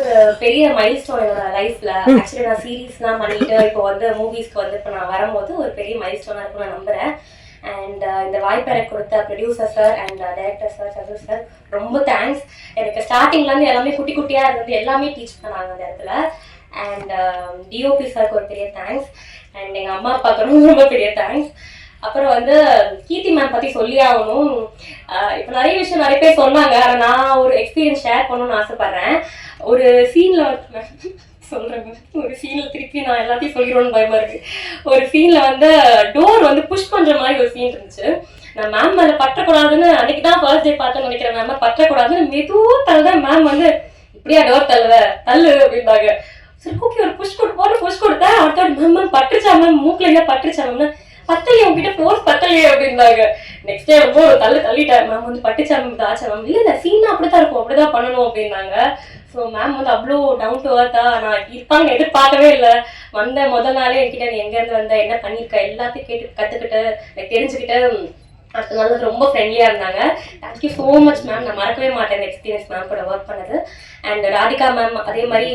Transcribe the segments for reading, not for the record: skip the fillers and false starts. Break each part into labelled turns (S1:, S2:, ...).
S1: வந்து ஒரு பெரிய மைல்ஸ்டோன் என்னோட லைஃப்ல. ஆக்சுவலி நான் சீரீஸ்லாம் பண்ணிட்டு இப்போ வந்து மூவிஸ்க்கு வந்து இப்போ நான் வரும்போது ஒரு பெரிய மைல்ஸ்டோனா இருக்கும் நான் நம்புறேன். அண்ட் இந்த வாய்ப்பை எனக்கு கொடுத்த producer sir and director sir Sathu sir ரொம்ப தேங்க்ஸ். எனக்கு ஸ்டார்டிங்லேருந்து எல்லாமே குட்டி குட்டியாக இருந்தது எல்லாமே டீச் பண்ணாங்க அந்த இடத்துல. அண்ட் டிஓபி சாருக்கு ஒரு பெரிய தேங்க்ஸ். அண்ட் எங்கள் அம்மா அப்பாவுக்கு ரொம்ப பெரிய தேங்க்ஸ். அப்புறம் வந்து கீர்த்தி மேம் பற்றி சொல்லி ஆகணும். இப்போ நிறைய விஷயம் நிறைய பேர் சொன்னாங்க. ஆனால் நான் ஒரு எக்ஸ்பீரியன்ஸ் ஷேர் பண்ணணும்னு ஆசைப்பட்றேன். ஒரு சீனில் சொல்கிறேங்க, ஒரு சீனில் திருப்பி நான் எல்லாத்தையும் சொல்லிடுவோன்னு பயமாக இருக்குது. ஒரு சீனில் வந்து டோர் வந்து புஷ் பண்ணுற மாதிரி ஒரு சீன் இருந்துச்சு. நான் மேம் மேலே பற்றக்கூடாதுன்னு அன்றைக்கி தான் ஃபர்ஸ்ட் டே பார்த்தேன்னு நினைக்கிறேன். மேம் பற்றக்கூடாதுன்னு மெதுவாக தள்ளுதான். மேம் வந்து இப்படியா டோர் தள்ளு அப்படின்னாங்க. சரி ஓகே ஒரு புஷ் கொடுத்தேன். அடுத்த மேம் பட்டுச்சா மேம் மூக்கில் என்ன பட்டுச்சா மேம் பத்தலையே உங்ககிட்ட ஃபோர்ஸ் பத்தலையே அப்படின்னாங்க. நெக்ஸ்ட் டே ரொம்ப ஒரு தள்ளிட்டார். மேம் வந்து பட்டுச்சா மேம் தாச்சா மேம் இல்லை சீனா அப்படிதான் இருக்கும் அப்படிதான் பண்ணணும் அப்படின்னாங்க. ஸோ மேம் வந்து அவ்வளோ டவுன் டு அர்த்தா நான் இருப்பாங்கன்னு எதிர்பார்க்கவே இல்லை. வந்த முதல் நாளே என்கிட்ட நீ எங்கேருந்து வந்த என்ன பண்ணியிருக்க எல்லாத்தையும் கேட்டு கற்றுக்கிட்டு எனக்கு தெரிஞ்சுக்கிட்டு அடுத்த நாள் ரொம்ப ஃப்ரெண்ட்லியாக இருந்தாங்க. Thank you so much ma'am. நான் மறக்கவே மாட்டேன் இந்த எக்ஸ்பீரியன்ஸ் மேம் கூட ஒர்க் பண்ணது. அண்ட் ராதிகா மேம் அதே மாதிரி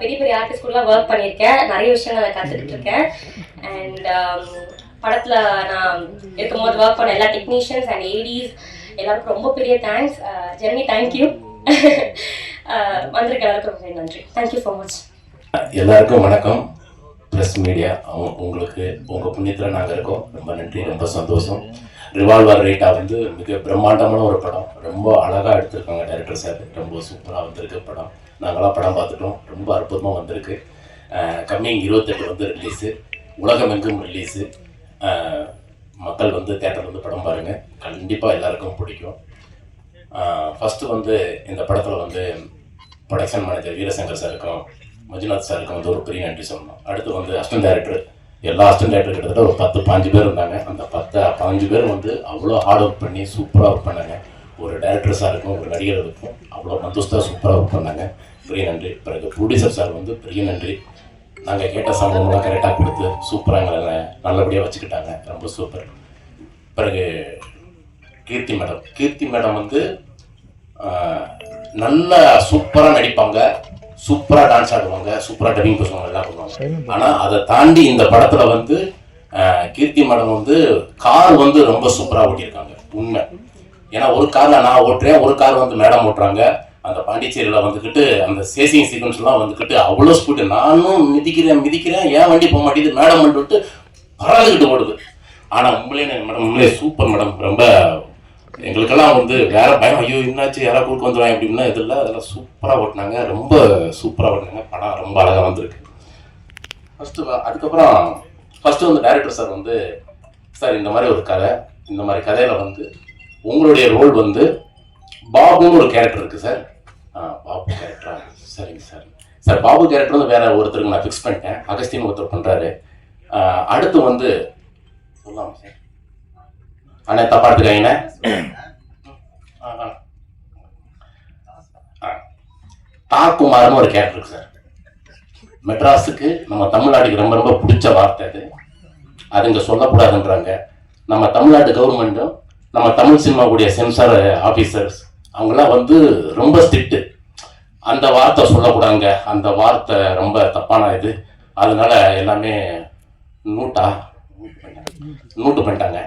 S1: பெரிய பெரிய ஆர்டிஸ்ட் கூடலாம் ஒர்க் பண்ணியிருக்கேன். நிறைய விஷயங்கள் நான் கற்றுக்கிட்டு இருக்கேன். அண்ட் படத்தில் நான் இருக்கும்போது ஒர்க் பண்ண எல்லா டெக்னீஷியன்ஸ் அண்ட் ஏடிஸ் எல்லாருக்கும் ரொம்ப பெரிய தேங்க்ஸ். Journey thank you. வந்திருக்க எல்லாருக்கும் ரொம்ப நன்றி. Thank you so much.
S2: எல்லாருக்கும் வணக்கம். ப்ரெஸ் மீடியா உங்களுக்கு உங்கள் புண்ணியத்தில் நாங்கள் இருக்கோம். ரொம்ப நன்றி, ரொம்ப சந்தோஷம். ரிவால்வர் ரைட்டா வந்து மிக பிரம்மாண்டமான ஒரு படம். ரொம்ப அழகாக எடுத்திருக்காங்க டைரக்டர் சார். ரொம்ப சூப்பராக வந்திருக்கு படம். நாங்களாம் படம் பார்த்துட்டோம். ரொம்ப அற்புதமாக வந்திருக்கு. கம்மிங் 28 வந்து ரிலீஸு, உலகமெங்கும் ரிலீஸு. மக்கள் வந்து தேட்டரில் வந்து படம் பாருங்கள், கண்டிப்பாக எல்லாருக்கும் பிடிக்கும். ஃபஸ்ட்டு வந்து இந்த படத்தில் வந்து ப்ரொடக்ஷன் மேனேஜர் வீரசங்கர் சாருக்கும் மஞ்சுநாத் சாருக்கும் வந்து ஒரு பெரிய நன்றி சொல்லணும். அடுத்து வந்து அசிஸ்டன்ட் டைரக்டர், எல்லா அசிஸ்டன்ட் டைரக்டர் கிட்டத்தட்ட ஒரு 10-15 பேர் இருந்தாங்க. அந்த 10-15 பேர் வந்து அவ்வளோ ஹார்ட் ஒர்க் பண்ணி சூப்பராக ஒர்க் பண்ணாங்க. ஒரு டைரக்டர் சாருக்கும் ஒரு நடிகர்களுக்கும் அவ்வளோ மந்தோஸ்தாக சூப்பராக ஒர்க் பண்ணாங்க. பெரிய நன்றி. பிறகு ப்ரொடியூசர் சார் வந்து பெரிய நன்றி. நாங்கள் கேட்ட சம்பவம்லாம் கரெக்டாக கொடுத்து சூப்பராக எங்களை நல்லபடியாக வச்சுக்கிட்டாங்க. ரொம்ப சூப்பர். பிறகு கீர்த்தி மேடம் வந்து நல்லா சூப்பராக நடிப்பாங்க, சூப்பராக டான்ஸ் ஆடுவாங்க, சூப்பராக டப்பிங் பேசுவாங்க, எல்லாம் பண்ணுவாங்க. ஆனால் அதை தாண்டி இந்த படத்தில் வந்து கீர்த்தி மேடம் வந்து கார் வந்து ரொம்ப சூப்பராக ஓட்டியிருக்காங்க. உண்மை. ஏன்னா ஒரு காரில் நான் ஓட்டுறேன், ஒரு கார் வந்து மேடம் ஓட்டுறாங்க. அந்த பாண்டிச்சேரியில் வந்துக்கிட்டு அந்த சேசிங் சீக்வன்ஸ்லாம் வந்துக்கிட்டு அவ்வளோ ஸ்பீடு. நானும் மிதிக்கிறேன், ஏன் வண்டி போக மாட்டேங்குது, மேடம் வந்துட்டு பறந்துக்கிட்டு ஓடுது. ஆனால் உண்மையிலே சூப்பர் மேடம். ரொம்ப எங்களுக்கெல்லாம் வந்து வேற பயம், ஐயோ என்னாச்சு யாராவது கூட்டு வந்துடுவாங்க அப்படின்னா இதில் அதெல்லாம் சூப்பராக ஓட்டினாங்க. ரொம்ப சூப்பராக ஓட்டினாங்க. படம் ரொம்ப அழகாக வந்திருக்கு. அதுக்கப்புறம் ஃபஸ்ட்டு வந்து டைரக்டர் சார் வந்து, சார் இந்த மாதிரி ஒரு கதை, இந்த மாதிரி கதையில் வந்து உங்களுடைய ரோல் வந்து பாபுன்னு ஒரு கேரக்டர் இருக்குது சார். பாபு கேரக்டரா? சரிங்க சார். சார் பாபு கேரக்டர் வந்து வேற ஒருத்தருக்கு நான் ஃபிக்ஸ் பண்ணிட்டேன். அகஸ்தின் ஒருத்தர் பண்ணுறாரு. அடுத்து வந்து சொல்லலாம் சார், அண்ணே தப்பா எடுத்துக்காங்கண்ணே. தாக்குமார்னு ஒரு கேரக்டர் இருக்கு சார். மெட்ராஸுக்கு நம்ம தமிழ்நாட்டுக்கு ரொம்ப ரொம்ப பிடிச்ச வார்த்தை அது இங்கே சொல்லக்கூடாதுன்றாங்க. நம்ம தமிழ்நாட்டு கவர்மெண்ட்டும் நம்ம தமிழ் சினிமாவுடைய சென்சார் ஆஃபீஸர்ஸ் அவங்களாம் வந்து ரொம்ப ஸ்ட்ரிக்ட்டு. அந்த வார்த்தை சொல்லக்கூடாங்க, அந்த வார்த்தை ரொம்ப தப்பான இது. அதனால எல்லாமே நூட்டு பண்ணிட்டாங்க.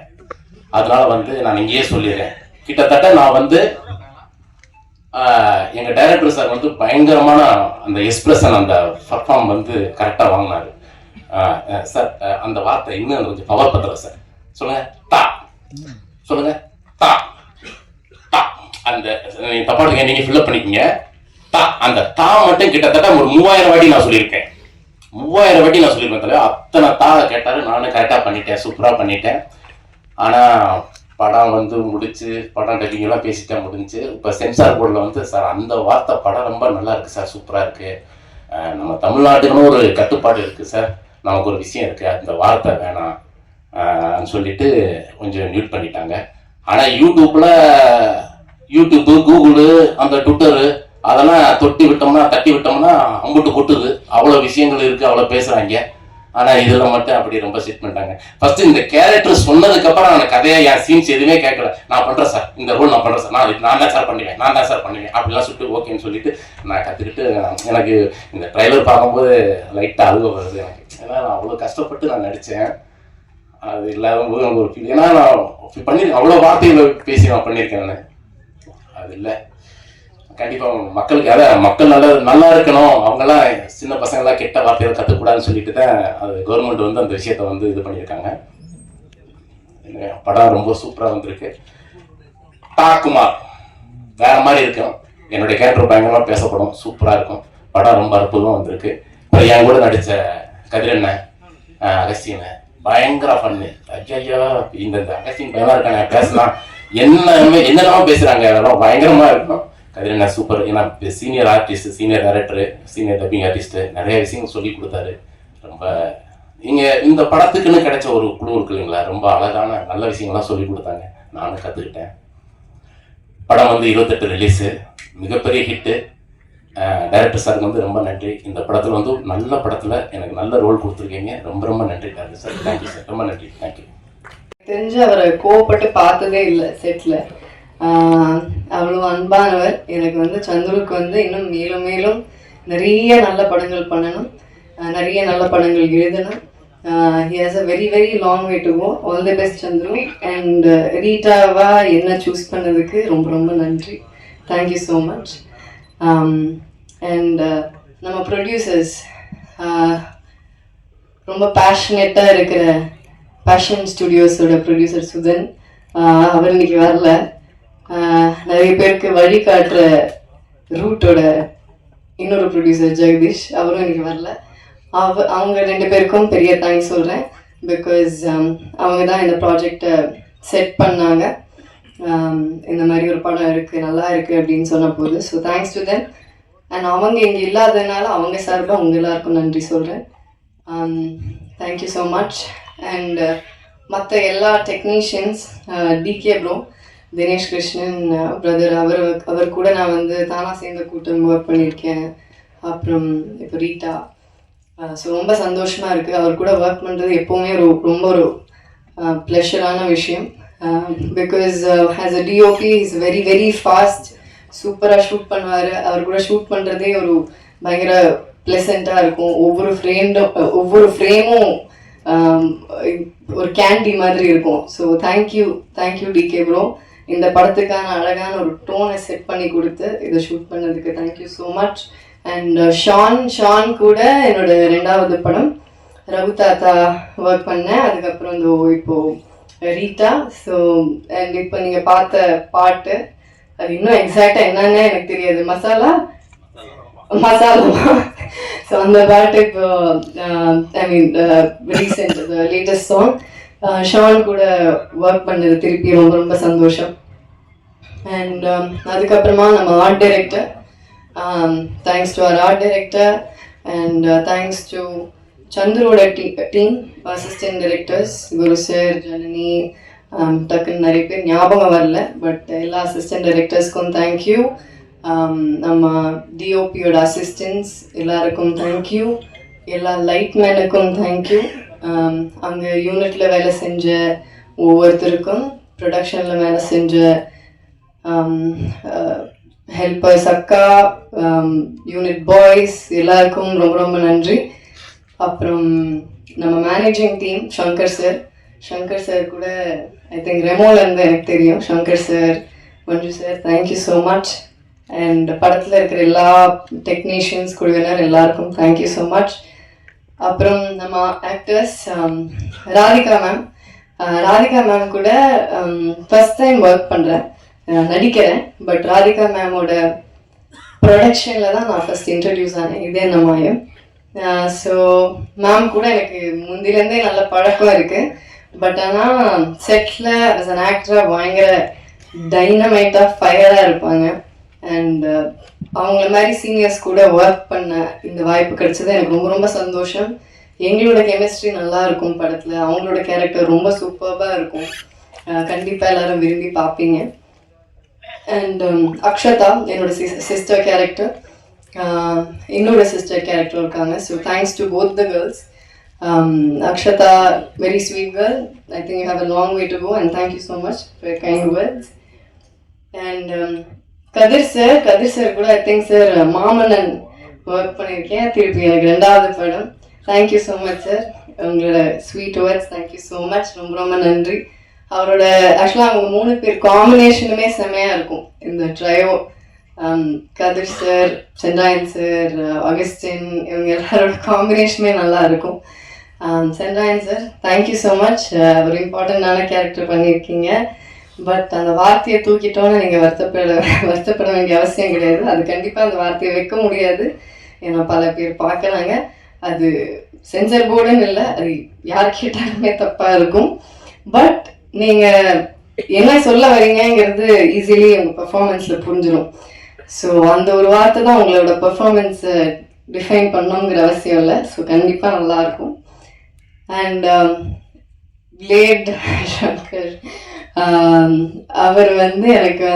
S2: அதனால வந்து நான் இங்கேயே சொல்லிடுறேன். கிட்டத்தட்ட நான் வந்து எங்கள் டைரக்டர் சார் வந்து பயங்கரமான அந்த எக்ஸ்பிரஷன், அந்த பர்ஃபார்ம் வந்து கரெக்டாக வாங்கினாரு சார். அந்த வார்த்தை இன்னும் கொஞ்சம் பவர் பண்ற சார். சொல்லுங்க தா, சொல்லுங்க தா தா. அந்த தப்பாடுங்க, நீங்க ஃபில்அப் பண்ணிக்கோங்க. தா, அந்த தா மட்டும் கிட்டத்தட்ட ஒரு 3000 வாட்டி நான் சொல்லியிருக்கேன். 3000 வாட்டி நான் சொல்லியிருக்கேன் தலைவர். அத்தனை தாவை கேட்டாரு. நானும் கரெக்டாக பண்ணிட்டேன், சூப்பராக பண்ணிட்டேன். ஆனால் படம் வந்து முடிச்சு, படம் டப்பிங்கெல்லாம் பேசிட்டா முடிஞ்சு. இப்போ சென்சார் போர்டில் வந்து சார் அந்த வார்த்தை படம் ரொம்ப நல்லா இருக்குது சார், சூப்பராக இருக்குது. நம்ம தமிழ்நாட்டுக்குன்னு ஒரு கட்டுப்பாடு இருக்குது சார், நமக்கு ஒரு விஷயம் இருக்குது, அந்த வார்த்தை வேணாம் சொல்லிட்டு கொஞ்சம் மியூட் பண்ணிட்டாங்க. ஆனால் யூடியூப்பு, கூகுளு, அந்த ட்விட்டரு அதெல்லாம் தட்டி விட்டோம்னா அம்புட்டு கொட்டுது. அவ்வளோ விஷயங்கள் இருக்குது, அவ்வளோ பேசுகிறாங்க. ஆனால் இதில் மட்டும் அப்படி ரொம்ப செட் பண்ணிட்டாங்க. ஃபர்ஸ்ட் இந்த கேரக்டர் சொன்னதுக்கப்புறம் நான் கதையை என் சீன்ஸ் எதுவுமே கேட்கல. நான் பண்ணுறேன் சார், இந்த ரோல் நான் பண்ணுறேன் சார், நான் தான் சார் பண்ணுவேன் அப்படிலாம் சொல்லிட்டு ஓகேன்னு சொல்லிட்டு நான் கற்றுக்கிட்டு எனக்கு இந்த ட்ரைலர் பார்க்கும்போது லைட்டாக அழுக வருது எனக்கு. ஏன்னா நான் அவ்வளோ கஷ்டப்பட்டு நான் நடித்தேன். அது இல்லாத போது எனக்கு ஒரு ஃபீல். ஏன்னா நான் பண்ணியிருக்கேன், அவ்வளோ வார்த்தைகளை பேசி நான் பண்ணியிருக்கேன். நான் அது இல்லை கண்டிப்பாக மக்களுக்கு அதான் மக்கள் நல்லா இருக்கணும், அவங்கெல்லாம் சின்ன பசங்களாம் கெட்ட வார்த்தைகளை கற்றுக்கூடாதுன்னு சொல்லிட்டு தான் அது கவர்மெண்ட் வந்து அந்த விஷயத்த வந்து இது பண்ணியிருக்காங்க. படம் ரொம்ப சூப்பராக வந்திருக்கு. டாக்குமார் வேற மாதிரி இருக்கும், என்னுடைய கேரக்டர் பயங்கரமாக பேசப்படும், சூப்பராக இருக்கும். படம் ரொம்ப அற்புதமாக வந்திருக்கு. இப்போ என் கூட நடித்த கதிரண்ணன், அகஸ்டின் பயங்கர பண்ணு. ஐயா இந்த அகஸ்டின் பயமா இருக்காங்க, பேசலாம் என்னென்னமோ பேசுகிறாங்க, அதெல்லாம் பயங்கரமாக இருக்கும். கதிரண்ணா சூப்பர். ஏன்னா senior artist, senior director, senior dubbing artist, நிறைய விஷயங்கள் சொல்லி கொடுத்தாரு. ரொம்ப இந்த படத்துக்குன்னு கிடைச்ச ஒரு குழு இருக்கு இல்லைங்களா, ரொம்ப அழகான நல்ல விஷயங்கள்லாம் சொல்லி கொடுத்தாங்க, நானும் கற்றுக்கிட்டேன். படம் வந்து 28 ரிலீஸு, மிகப்பெரிய ஹிட்டு. டைரக்டர் சாருக்கு வந்து ரொம்ப நன்றி. இந்த படத்தில் வந்து நல்ல படத்தில் எனக்கு நல்ல ரோல் கொடுத்துருக்கீங்க, ரொம்ப ரொம்ப நன்றி டைரக்டர் சார். தேங்க்யூ சார், ரொம்ப நன்றி. தேங்க்யூ.
S3: தெரிஞ்சு அவரை கோவப்பட்டு பார்த்ததே இல்லை செட்டில். அவ்வளோ அன்பானவர். எனக்கு வந்து சந்துருக்கு வந்து இன்னும் மேலும் மேலும் நிறைய நல்ல படங்கள் பண்ணணும், நிறைய நல்ல படங்கள் எழுதணும். He has a very very long way to go. All the best Chandru. And ரீட்டாவா என்ன சூஸ் பண்ணதுக்கு ரொம்ப ரொம்ப நன்றி. Thank you so much. அண்ட் நம்ம ப்ரொடியூசர்ஸ், ரொம்ப பேஷனேட்டாக இருக்கிற பேஷன் ஸ்டுடியோஸோட ப்ரொடியூசர் சுதன், அவர் இன்னைக்கு வரல. நிறைய பேருக்கு வழிகாட்டுற ரூட்டோட இன்னொரு ப்ரொடியூசர் ஜெகதீஷ், அவரும் இன்னைக்கு வரல. அவங்க 2 பேருக்கும் பெரிய தேங்க்ஸ் சொல்கிறேன். பிகாஸ் அவங்க தான் இந்த ப்ராஜெக்டை செட் பண்ணாங்க. இந்த மாதிரி ஒரு படம் இருக்குது, நல்லா இருக்குது அப்படின்னு சொன்ன போது. So thanks to them. And அவங்க இங்கே இல்லாததுனால அவங்க சார்பாக அவங்க எல்லாருக்கும் நன்றி சொல்கிறேன். Thank you so much. அண்ட் மற்ற எல்லா technicians, DK bro, Dinesh Krishnan brother, அவர் கூட நான் வந்து தானா சேர்ந்த கூட்டம் ஒர்க் பண்ணியிருக்கேன். அப்புறம் இப்போ ரீட்டா. ஸோ ரொம்ப சந்தோஷமாக இருக்குது. அவர் கூட ஒர்க் பண்ணுறது எப்போவுமே ரொம்ப ஒரு ப்ளஷரான விஷயம். Because as a DOP is very very fast, சூப்பராக ஷூட் பண்ணுவார். அவர் கூட ஷூட் பண்ணுறதே ஒரு பயங்கர ப்ளசண்ட்டாக இருக்கும். ஒவ்வொரு ஃப்ரேமும் ஒரு கேண்டி மாதிரி இருக்கும். So thank you decay bro. இந்த படத்துக்கான அழகான ஒரு டோனை செட் பண்ணி கொடுத்து இதை ஷூட் பண்ணதுக்கு thank you so much. And Shaan கூட என்னோட 2வது படம் ரகு தாத்தா ஒர்க் பண்ணேன். அதுக்கப்புறம் இப்போது ரீட்டா. ஸோ அண்ட் இப்போ நீங்கள் பார்த்த பாட்டு, அது இன்னும் எக்ஸாக்டாக என்னன்னு எனக்கு தெரியாது, மசாலா. ஸோ அந்த பாட்டு இப்போ I mean recent latest song Shaan கூட ஒர்க் பண்ணது திருப்பி ரொம்ப ரொம்ப சந்தோஷம். அண்ட் அதுக்கப்புறமா நம்ம ஆர்ட் டைரக்டர், தேங்க்ஸ் டு அவர் art director. And thanks to சந்துரோட team, assistant directors, Guru sir, Janani, டக்குன்னு நிறைய பேர் ஞாபகம் வரல, பட் எல்லா அசிஸ்டன்ட் டைரக்டர்ஸ்க்கும் தேங்க்யூ. நம்ம டிஓபியோட அசிஸ்டன்ஸ் எல்லாருக்கும் தேங்க்யூ. எல்லா லைட்மேனுக்கும் தேங்க்யூ. அங்கே யூனிட்டில் வேலை செஞ்ச ஒவ்வொருத்தருக்கும், ப்ரொடக்ஷனில் வேலை செஞ்ச ஹெல்பர்ஸ், அக்கா, யூனிட் பாய்ஸ் எல்லாருக்கும் ரொம்ப ரொம்ப நன்றி. அப்புறம் நம்ம மேனேஜிங் டீம், சங்கர் சார் கூட ஐ திங்க் ரெமோலேருந்து எனக்கு தெரியும். Shankar sir, Manju sir, thank you so much. And படத்தில் இருக்கிற எல்லா டெக்னீஷியன்ஸ், குழுவினர் எல்லாருக்கும் தேங்க்யூ ஸோ மச். அப்புறம் நம்ம ஆக்டர்ஸ், ராதிகா மேம் கூட ஃபர்ஸ்ட் டைம் ஒர்க் பண்ணுறேன், நடிக்கிறேன். பட் ராதிகா மேமோட ப்ரொடக்ஷனில் தான் நான் ஃபர்ஸ்ட் இன்ட்ரடியூஸ் ஆனேன், இதே நம்மாயம். ஸோ மேம் கூட எனக்கு முந்திலேருந்தே நல்ல பழக்கம் இருக்குது. பட் ஆனால் செட்டில் ஆஸ் அன் ஆக்டராக பயங்கர டைனமைட்டாக ஃபயராக இருப்பாங்க. அண்ட் அவங்கள மாதிரி சீனியர்ஸ் கூட ஒர்க் பண்ண இந்த வாய்ப்பு கிடைச்சது எனக்கு ரொம்ப ரொம்ப சந்தோஷம். எங்களோட கெமிஸ்ட்ரி நல்லா இருக்கும் படத்தில், அவங்களோட கேரக்டர் ரொம்ப சூப்பராக இருக்கும். கண்டிப்பாக எல்லாரும் விரும்பி பார்ப்பீங்க. அண்ட் அக்ஷதா என்னோட சிஸ்டர் கேரக்டர், இன்னொரு சிஸ்டர் கேரக்டர் இருக்காங்க. So thanks to both the girls. Akshata, very sweet girl. I think you have a long way to go, and thank you so much for your kind words. And Kadir sir கூட I think sir Maamannan work பண்ணியிருக்கேன். திருப்பி எனக்கு 2வது படம். Thank you so much sir, உங்களோட sweet words thank you so much, ரொம்ப ரொம்ப நன்றி. அவரோட ஆக்சுவலாக அவங்க 3 பேர் காம்பினேஷனுமே செம்மையாக இருக்கும். இந்த ட்ரையோ கதிர் சார், சென்றாயன் சார், அகஸ்டின், இவங்க எல்லாரோட காம்பினேஷனுமே நல்லா இருக்கும். Sendrayan sir thank you so much, ஒரு இம்பார்ட்டண்ட்டான கேரக்டர் பண்ணியிருக்கீங்க. பட் அந்த வார்த்தையை தூக்கிட்டோன்னு நீங்கள் வருத்தப்பட வேண்டிய அவசியம் கிடையாது. அது கண்டிப்பாக அந்த வார்த்தையை வைக்க முடியாது, ஏன்னா பல பேர் பார்க்குறாங்க. அது சென்சர் போர்டுன்னு இல்லை, அது யார் கேட்டாலுமே தப்பாக இருக்கும். பட் நீங்கள் என்ன சொல்ல வரீங்கங்கிறது ஈஸிலி உங்கள் பெர்ஃபார்மன்ஸில் புரிஞ்சிடும். ஸோ அந்த ஒரு வார்த்தை தான் உங்களோட பெர்ஃபார்மன்ஸை டிஃபைன் பண்ணணுங்கிற அவசியம் இல்லை. ஸோ கண்டிப்பாக நல்லாயிருக்கும். அண்ட் பிளேட் சங்கர், அவர் எனக்கு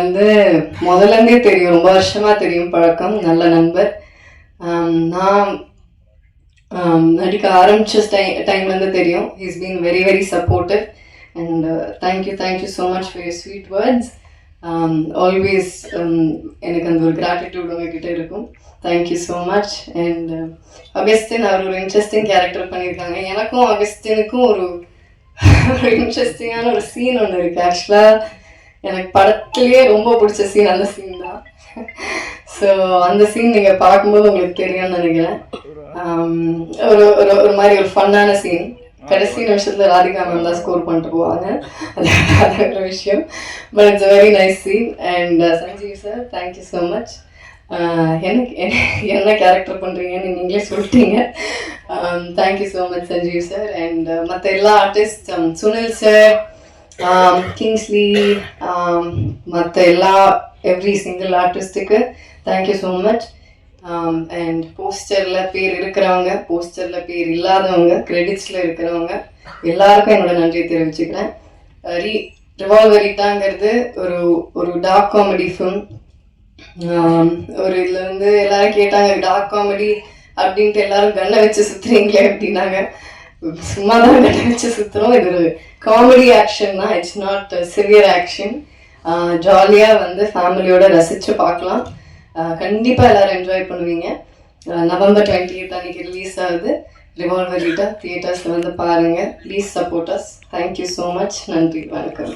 S3: முதல்லேருந்தே தெரியும், ரொம்ப வருஷமாக தெரியும், பழக்கம், நல்ல நண்பர். நான் நடிக்க ஆரம்பித்த டைம்லேருந்து தெரியும். He's been very very supportive. And thank you so much for your sweet words. Always எனக்கு அந்த ஒரு கிராட்டிடியூட் உங்ககிட்ட இருக்கும். Thank you so much. And Augustine, அவர் ஒரு இன்ட்ரெஸ்டிங் கேரக்டர் பண்ணியிருக்காங்க. எனக்கும் அகஸ்டினுக்கும் ஒரு இன்ட்ரெஸ்டிங்கான ஒரு சீன் ஒன்று இருக்குது. ஆக்சுவலாக எனக்கு படத்துலேயே ரொம்ப பிடிச்ச சீன் அந்த சீன் தான். ஸோ அந்த சீன் நீங்கள் பார்க்கும்போது உங்களுக்கு தெரியும்னு நினைக்கிறேன். ஒரு மாதிரி ஒரு ஃபன்னான சீன். கடைசி நிமிஷத்தில் ராதிகா மேம் தான் ஸ்கோர் பண்ணிட்டு போவாங்க, அது ஒரு விஷயம். But it's a very nice scene. And Sanjeev sir thank you so much. என்ன கேரக்டர் பண்ணுறீங்கன்னு நீங்களே சொல்லிட்டீங்க. Thank you so much Sanjeev sir. And மற்ற எல்லா ஆர்டிஸ்ட், சுனில் சார், கிங்ஸ்லி, மற்ற எல்லா எவ்ரி சிங்கிள் ஆர்டிஸ்ட்டுக்கு தேங்க்யூ ஸோ மச். அண்ட் போஸ்டரில் பேர் இருக்கிறவங்க, போஸ்டரில் பேர் இல்லாதவங்க, கிரெடிட்ஸில் இருக்கிறவங்க எல்லாருக்கும் என்னோட நன்றியை தெரிவிச்சுக்கிறேன். ரிவால்வரிட்டாங்கிறது ஒரு டார்க் காமெடி ஃபிலிம். ஒரு இதில் எல்லாரும் கேட்டாங்க, டார்க் காமெடி அப்படின்ட்டு எல்லாரும் கண்ணை வச்சு சுற்றுறீங்களே அப்படின்னாங்க. சும்மா தான் கண்ணை வச்சு சுற்றுறோம். இது ஒரு காமெடி ஆக்ஷன் தான், இட்ஸ் நாட் சிவியர் ஆக்ஷன். ஜாலியாக ஃபேமிலியோட ரசித்து பார்க்கலாம். கண்டிப்பாக எல்லோரும் என்ஜாய் பண்ணுவீங்க. நவம்பர் 28 அன்றைக்கி ரிலீஸ் ஆகுது ரிவால்வரிட்டா. தியேட்டர்ஸில் பாருங்கள். Please support us. Thank you so much. நன்றி, வணக்கம்.